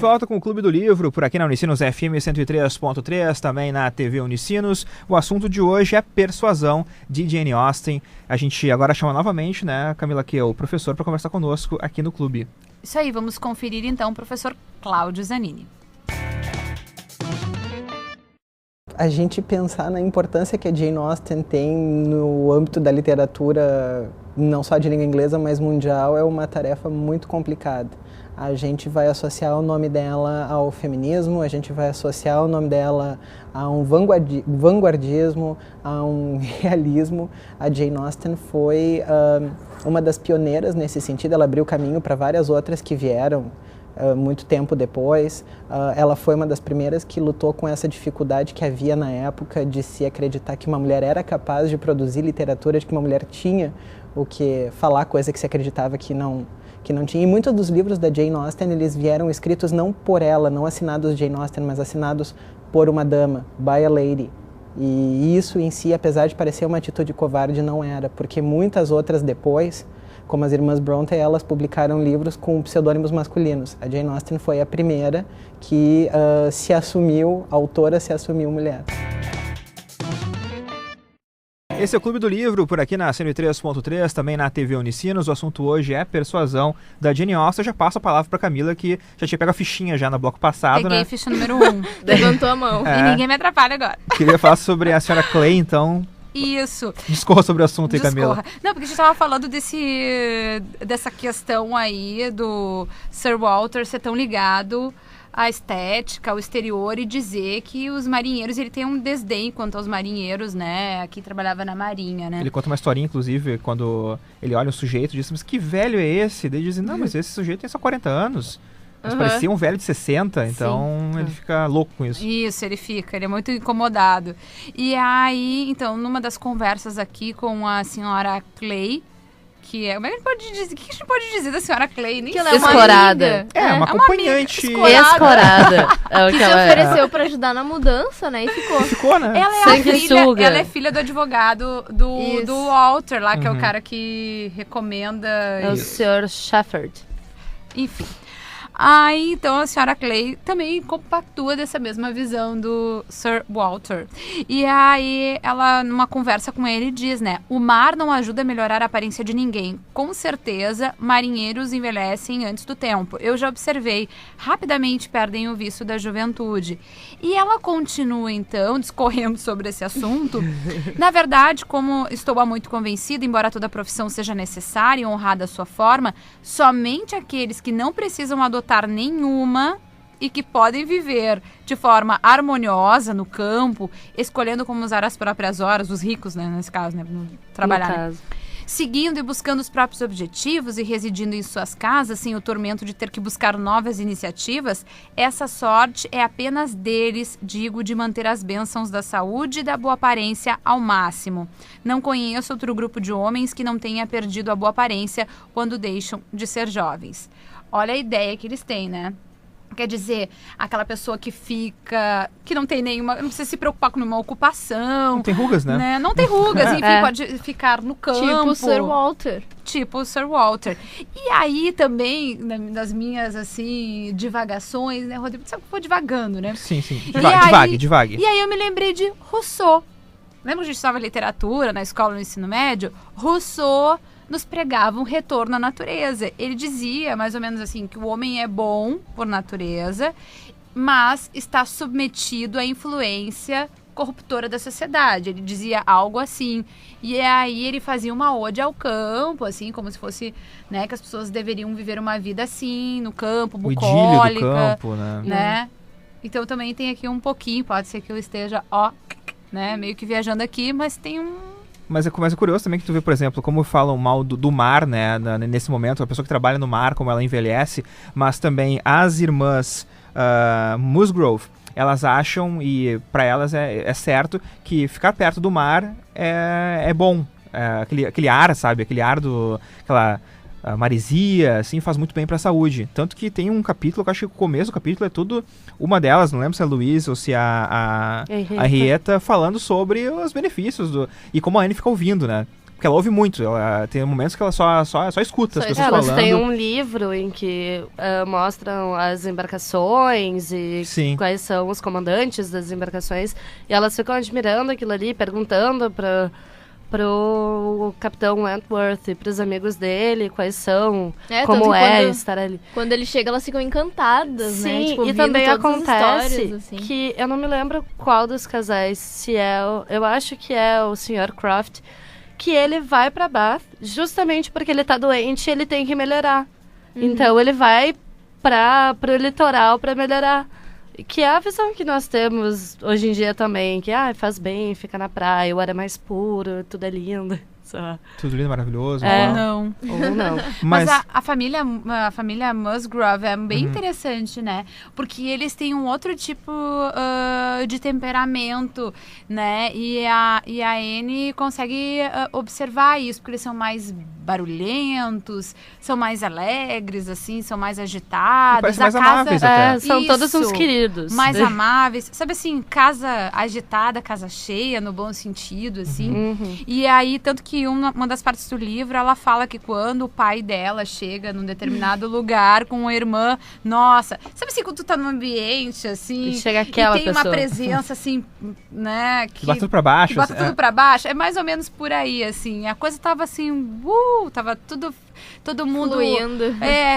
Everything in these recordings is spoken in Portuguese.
volta com o Clube do Livro, por aqui na Unicinos FM 103.3, também na TV Unicinos. O assunto de hoje é Persuasão, de Jane Austen. A gente agora chama novamente, né, Camila, que é o professor, para conversar conosco aqui no Clube. Isso aí, vamos conferir então o professor Cláudio Zanini. A gente pensar na importância que a Jane Austen tem no âmbito da literatura, não só de língua inglesa, mas mundial, é uma tarefa muito complicada. A gente vai associar o nome dela ao feminismo, a gente vai associar o nome dela a um vanguardismo, a um realismo. A Jane Austen foi uma das pioneiras nesse sentido, ela abriu caminho para várias outras que vieram muito tempo depois. Ela foi uma das primeiras que lutou com essa dificuldade que havia na época de se acreditar que uma mulher era capaz de produzir literatura, de que uma mulher tinha o que falar, coisa que se acreditava que não tinha. E muitos dos livros da Jane Austen, eles vieram escritos não por ela, não assinados Jane Austen, mas assinados por uma dama, by a lady. E isso em si, apesar de parecer uma atitude covarde, não era, porque muitas outras depois, como as irmãs Brontë, elas publicaram livros com pseudônimos masculinos. A Jane Austen foi a primeira que se assumiu, a autora se assumiu mulher. Esse é o Clube do Livro, por aqui na 103.3, também na TV Unicinos. O assunto hoje é Persuasão, da Jane Austen. Eu já passo a palavra para Camila, que já tinha pego a fichinha já no bloco passado. Peguei, né? Ficha número 1. Levantou a mão. E ninguém me atrapalha agora. Queria falar sobre a senhora Clay, então. Isso. Discorra sobre o assunto aí, Camila. Não, porque a gente estava falando dessa questão aí do Sir Walter ser tão ligado à estética, ao exterior, e dizer que os marinheiros, ele tem um desdém quanto aos marinheiros, né, que trabalhava na marinha, né. Ele conta uma historinha, inclusive, quando ele olha um sujeito e diz, mas que velho é esse? Daí dizem, não, mas esse sujeito tem só 40 anos. Mas parecia um velho de 60, então ele fica louco com isso. Isso, ele é muito incomodado. E aí, então, numa das conversas aqui com a senhora Clay, que é... Como é que a gente pode dizer? O que a gente pode dizer da senhora Clay? Nem que ela é uma escorada. amiga. Uma acompanhante. Escorada. É o que que se ela ofereceu pra ajudar na mudança, né? E ficou. Ficou, né? Ela é filha do advogado do Walter lá, que é o cara que recomenda... É o Sr. Shepherd. Enfim. Aí, então, a senhora Clay também compactua dessa mesma visão do Sir Walter. E aí, ela, numa conversa com ele, diz, né? O mar não ajuda a melhorar a aparência de ninguém. Com certeza, marinheiros envelhecem antes do tempo. Eu já observei. Rapidamente perdem o vício da juventude. E ela continua, então, discorrendo sobre esse assunto. Na verdade, como estou há muito convencida, embora toda profissão seja necessária e honrada à sua forma, somente aqueles que não precisam adotar nenhuma e que podem viver de forma harmoniosa no campo, escolhendo como usar as próprias horas, os ricos, né, nesse caso, né, trabalhar, né? Seguindo e buscando os próprios objetivos e residindo em suas casas sem o tormento de ter que buscar novas iniciativas, essa sorte é apenas deles, digo, de manter as bênçãos da saúde e da boa aparência ao máximo. Não conheço outro grupo de homens que não tenha perdido a boa aparência quando deixam de ser jovens. Olha a ideia que eles têm, né? Quer dizer, aquela pessoa que não tem nenhuma, não precisa se preocupar com nenhuma ocupação. Não tem rugas, né? Não tem rugas, enfim, pode ficar no campo. Tipo o Sir Walter. Tipo o Sir Walter. E aí também, nas minhas, assim, divagações, né, Rodrigo? Sabe que eu vou divagando, né? Sim. Divague. E aí eu me lembrei de Rousseau. Lembra que a gente estava literatura na escola, no ensino médio? Rousseau nos pregava um retorno à natureza. Ele dizia, mais ou menos assim, que o homem é bom por natureza, mas está submetido à influência corruptora da sociedade. Ele dizia algo assim. E aí ele fazia uma ode ao campo, assim, como se fosse, né, que as pessoas deveriam viver uma vida assim, no campo, bucólica. O idílio do campo, né? Então também tem aqui um pouquinho, pode ser que eu esteja, né, meio que viajando aqui, mas tem um... Mas é curioso também que tu vê, por exemplo, como falam mal do mar, né, nesse momento, a pessoa que trabalha no mar, como ela envelhece, mas também as irmãs Musgrove, elas acham, e para elas é certo, que ficar perto do mar é bom. Aquele ar, sabe, aquele ar aquela maresia, assim, faz muito bem para a saúde. Tanto que tem um capítulo, que eu acho que o começo do capítulo é tudo, uma delas, não lembro se é a Louise ou se é a Henrietta, falando sobre os benefícios e como a Anne fica ouvindo, né? Porque ela ouve muito, ela tem momentos que ela só escuta as pessoas Elas falando. têm um livro em que mostram as embarcações e Sim. quais são os comandantes das embarcações. E elas ficam admirando aquilo ali, perguntando pro capitão Wentworth e pros amigos dele quais são, Tanto como que é quando- estar ali. Quando ele chega, elas ficam encantadas, né? Sim, Tipo, e ouvindo também todas as acontece histórias, assim. que eu não me lembro qual dos casais, se é eu acho que é o Sr. Croft, que ele vai pra Bath justamente porque ele tá doente e ele tem que melhorar. Então ele vai pro litoral pra melhorar. Que é a visão que nós temos hoje em dia também, que faz bem, fica na praia, o ar é mais puro, tudo é lindo. Só. Tudo lindo, maravilhoso. É. ó. Não. Ou não. Mas Mas, a família Musgrove é bem interessante, né? Porque eles têm um outro tipo de temperamento, né? E a Anne consegue observar isso, porque eles são mais barulhentos, são mais alegres, assim, são mais agitados. parece mais a casa amáveis até. São todos uns Isso. queridos. mais amáveis. Sabe assim, casa agitada, casa cheia, no bom sentido, assim. Uhum. E aí, tanto que uma das partes do livro, ela fala que quando o pai dela chega num determinado lugar com uma irmã, nossa, sabe assim, quando tu tá num ambiente, assim, E chega aquela e tem pessoa. uma presença, assim, né, que bota tudo pra baixo. que bota assim, tudo pra baixo, é mais ou menos por aí, assim, a coisa tava assim, tava todo mundo Fluindo.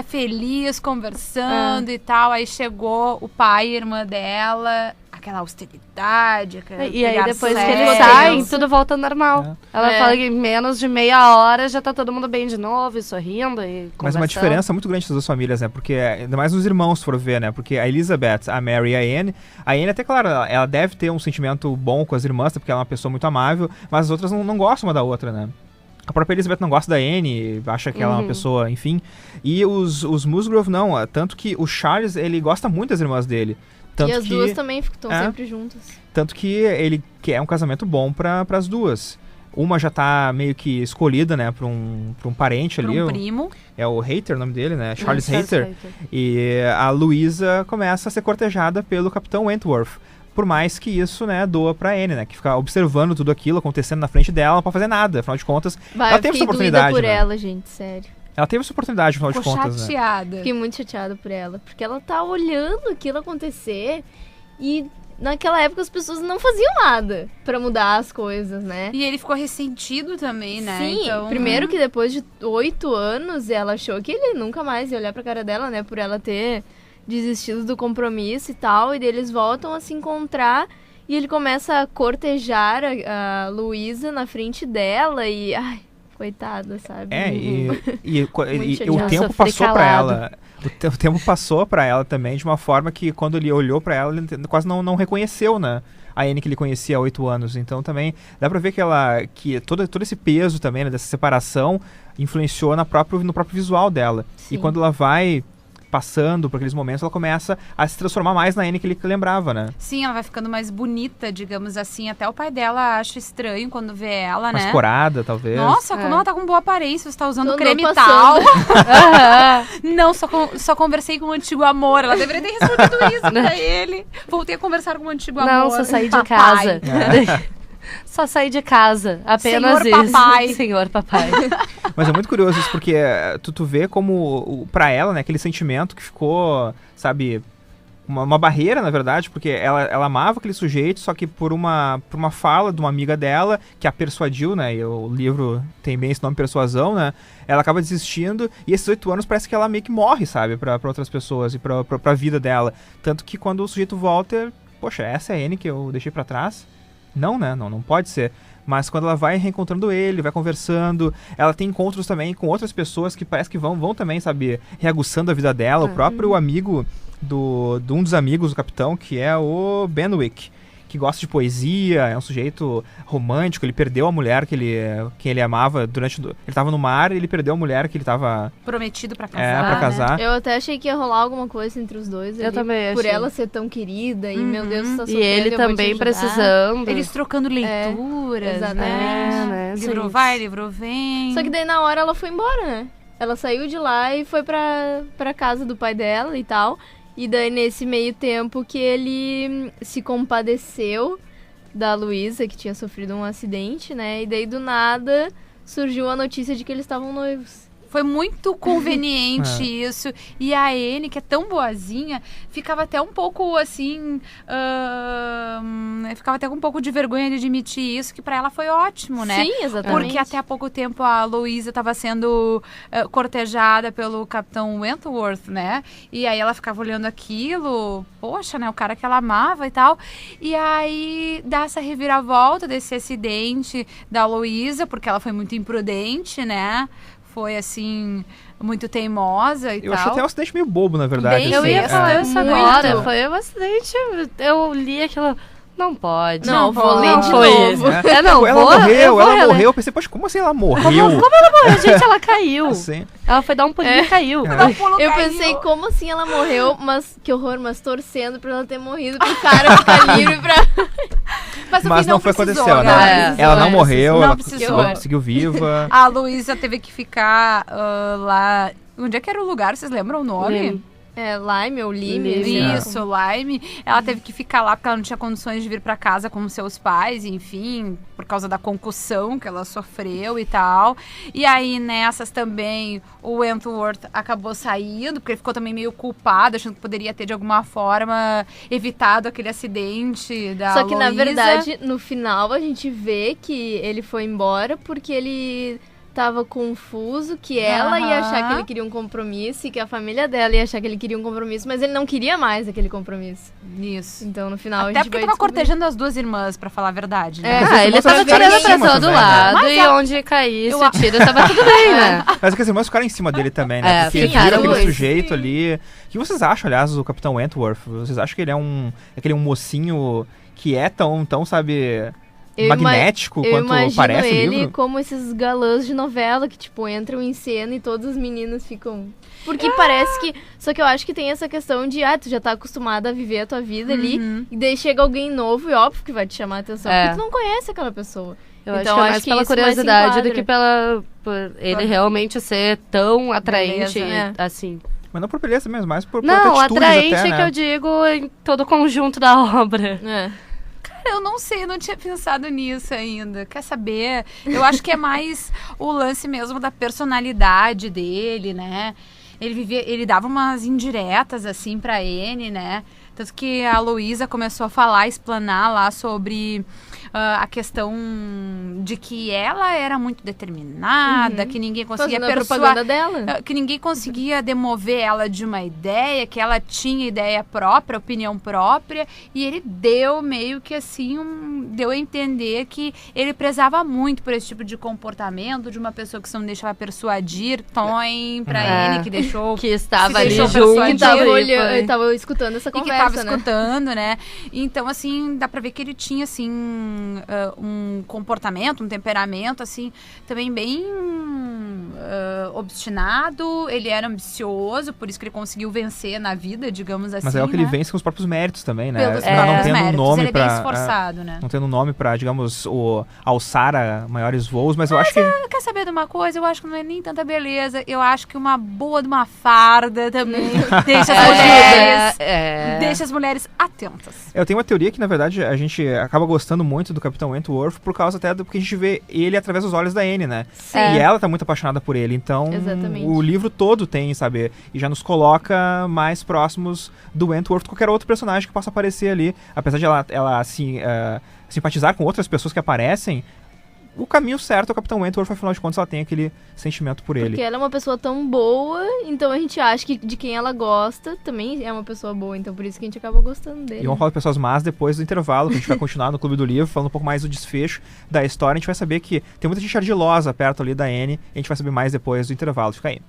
feliz, conversando e tal, aí chegou o pai e a irmã dela, aquela austeridade, E aí, depois que sério. eles saem, tudo volta ao normal. Ela É. fala que em menos de meia hora já tá todo mundo bem de novo, e sorrindo e Mas uma conversando. diferença muito grande das duas famílias, né? Porque, ainda mais os irmãos, se for ver, né? Porque a Elizabeth, a Mary e a Anne até, claro, ela deve ter um sentimento bom com as irmãs, porque ela é uma pessoa muito amável, mas as outras não gostam uma da outra, né? A própria Elizabeth não gosta da Anne, acha que ela é uma pessoa, enfim. E os Musgrove não, tanto que o Charles, ele gosta muito das irmãs dele. Tanto E as que, duas também estão É. sempre juntas. Tanto que ele quer um casamento bom para as duas. Uma já tá meio que escolhida, né, pra um parente Pra ali. um primo. É o Hayter o nome dele, né? Charles Charles Hayter. Hayter. E a Louisa começa a ser cortejada pelo Capitão Wentworth. Por mais que isso, né, doa pra Anne, né? Que fica observando tudo aquilo acontecendo na frente dela, não pode fazer nada. Afinal de contas, Vai, ela eu teve fiquei essa doída oportunidade, por né? ela, gente, sério. Ela teve essa oportunidade, afinal de Ficou contas, né? chateada. Fiquei muito chateada por ela. Porque ela tá olhando aquilo acontecer e naquela época as pessoas não faziam nada pra mudar as coisas, né? E ele ficou ressentido também, né? Sim, Então, primeiro que depois de 8 anos ela achou que ele nunca mais ia olhar pra cara dela, né? Por ela ter desistido do compromisso e tal. E daí eles voltam a se encontrar e ele começa a cortejar a Luísa na frente dela e... Ai, coitada, sabe? É, e o chateada. tempo Sofri passou pra calado. ela. O tempo passou pra ela também de uma forma que quando ele olhou pra ela, ele quase não reconheceu, né? A Anne que ele conhecia há 8 anos. Então também dá pra ver que todo esse peso também, né, dessa separação influenciou no próprio visual dela. E Sim. quando ela vai passando por aqueles momentos, ela começa a se transformar mais na Anne que ele lembrava, né? Sim, ela vai ficando mais bonita, digamos assim. Até o pai dela acha estranho quando vê ela, Mais né? corada, talvez. Nossa, quando ela tá com boa aparência, você tá usando Tô creme não tal. passando. Não, só conversei com um antigo amor. Ela deveria ter respondido isso pra ele. Voltei a conversar com um antigo amor. Não, só saí de Papai. casa. Só saí de casa. Apenas Senhor isso. papai. Senhor papai. Mas é muito curioso isso, porque tu vê como, pra ela, né, aquele sentimento que ficou, sabe, uma barreira, na verdade, porque ela amava aquele sujeito, só que por uma fala de uma amiga dela, que a persuadiu, né, e o livro tem bem esse nome, Persuasão, né, ela acaba desistindo, e esses 8 anos parece que ela meio que morre, sabe, pra outras pessoas e pra vida dela. Tanto que quando o sujeito volta, poxa, essa é a Anne que eu deixei pra trás? Não, né, não pode ser. Mas quando ela vai reencontrando ele, vai conversando, ela tem encontros também com outras pessoas que parece que vão também, sabe, reaguçando a vida dela. O próprio amigo de um dos amigos do capitão, que é o Benwick, que gosta de poesia, é um sujeito romântico, ele perdeu a mulher que ele amava ele tava no mar e ele perdeu a mulher que ele tava Prometido pra casar. pra né? casar. Eu até achei que ia rolar alguma coisa entre os dois. Eu ali, também Por achei. ela ser tão querida e, meu Deus, tá E sofrendo, ele eu vou te também ajudar. precisando. Eles trocando leituras, exatamente. né? né? Livro Sim. vai, livro vem. Só que daí na hora ela foi embora, né? Ela saiu de lá e foi pra casa do pai dela e tal. E daí nesse meio tempo que ele se compadeceu da Luísa, que tinha sofrido um acidente, né? E daí do nada surgiu a notícia de que eles estavam noivos. Foi muito conveniente isso. E a Anne, que é tão boazinha, ficava até um pouco assim... ficava até com um pouco de vergonha de admitir isso, que pra ela foi ótimo, né? Sim, exatamente. Porque até há pouco tempo a Louisa estava sendo cortejada pelo Capitão Wentworth, né? E aí ela ficava olhando aquilo, poxa, né? O cara que ela amava e tal. E aí dá essa reviravolta desse acidente da Louisa, porque ela foi muito imprudente, né? Foi, assim, muito teimosa e tal. Eu achei até um acidente meio bobo, na verdade. Bem, Eu ia besta. falar isso Muito. agora. Foi um acidente. Eu li aquilo. Não pode. Não, vou ler não de foi novo. isso. Não, Ela morreu. reler. Eu pensei, poxa, como assim ela morreu? Como ela morreu? Gente, ela caiu. Assim. Ela foi dar um pulinho e caiu. Eu pensei, como assim ela morreu? Mas, que horror, mas torcendo pra ela ter morrido, pro cara ficar livre pra... Mas, no Mas fim, não foi precisou, acontecer, né? É, Ela não morreu, não ela precisou. seguiu viva. A Louisa teve que ficar lá... Onde é que era o lugar? Vocês lembram o nome? Lime. Lime ou Lime. Lime. Isso, Lime. Ela teve que ficar lá porque ela não tinha condições de vir pra casa com seus pais, enfim, por causa da concussão que ela sofreu e tal. E aí, nessas também, o Wentworth acabou saindo, porque ele ficou também meio culpado, achando que poderia ter, de alguma forma, evitado aquele acidente da Só que, na Louisa. verdade, no final, a gente vê que ele foi embora porque ele tava confuso, que ela ia achar que ele queria um compromisso e que a família dela ia achar que ele queria um compromisso, mas ele não queria mais aquele compromisso. Isso. Então, no final, Até a gente porque vai tava descobrir. cortejando as duas irmãs, pra falar a verdade, né? Mas Ah, as ele irmãs tava ficaram tirando em a cima pessoa do também, né? lado Mas e onde caísse eu- o tiro tava tudo bem, né? Mas é que as irmãs ficaram em cima dele também, né? É, Porque ficaram viram aquele dois. sujeito ali. O que vocês acham, aliás, do Capitão Wentworth? Vocês acham que ele é um mocinho que é tão, sabe, magnético Eu quanto imagino parece o ele livro? como esses galãs de novela que, tipo, entram em cena e todas as meninas ficam... Porque parece que... Só que eu acho que tem essa questão de, tu já tá acostumada a viver a tua vida ali, e daí chega alguém novo e óbvio que vai te chamar a atenção, É. porque tu não conhece aquela pessoa. Eu Então, acho que é acho mais que pela isso mais se curiosidade do enquadra. que por ele realmente ser tão atraente, Beleza, assim. Mas não por beleza mesmo, mas por Não, atitudes atraente até, que né? eu digo em todo o conjunto da obra. Eu não sei, eu não tinha pensado nisso ainda. Quer saber? Eu acho que é mais o lance mesmo da personalidade dele, né? Ele dava umas indiretas, assim, pra Anne, né? Tanto que a Louisa começou a falar, explanar lá sobre a questão de que ela era muito determinada, que ninguém conseguia Fazendo a propaganda dela. que ninguém conseguia demover ela de uma ideia, que ela tinha ideia própria, opinião própria, e ele deu meio que assim, deu a entender que ele prezava muito por esse tipo de comportamento de uma pessoa que se não deixava persuadir, pra ele, que deixou... Que estava se ali deixou junto. persuadir. Que tava e olhando, foi- tava escutando essa E que conversa, tava escutando, né? Então, assim, dá pra ver que ele tinha, assim, um comportamento, um temperamento, assim, também bem obstinado. Ele era ambicioso, por isso que ele conseguiu vencer na vida, digamos assim. Mas é o que né? ele vence com os próprios méritos também, né? Pelos Não próprios tendo méritos. nome Ele é bem pra... esforçado, né? Não tendo nome pra, digamos, alçar a maiores voos, mas eu acho que... Quer saber de uma coisa? Eu acho que não é nem tanta beleza. Eu acho que uma boa de uma farda também deixa as mulheres... Deixa as mulheres atentas. Eu tenho uma teoria que, na verdade, a gente acaba gostando muito do Capitão Wentworth por causa até do que a gente vê ele através dos olhos da Anne, né? Sim. E ela tá muito apaixonada por ele, então Exatamente. o livro todo tem, sabe? E já nos coloca mais próximos do Wentworth que qualquer outro personagem que possa aparecer ali. Apesar de ela assim, simpatizar com outras pessoas que aparecem, o caminho certo é o Capitão Wentworth, afinal de contas ela tem aquele sentimento por ele. Porque ela é uma pessoa tão boa, então a gente acha que de quem ela gosta também é uma pessoa boa, então por isso que a gente acaba gostando dele. E vamos falar de pessoas más depois do intervalo, que a gente vai continuar no Clube do Livro, falando um pouco mais do desfecho da história. A gente vai saber que tem muita gente ardilosa perto ali da Anne, e a gente vai saber mais depois do intervalo. Fica aí.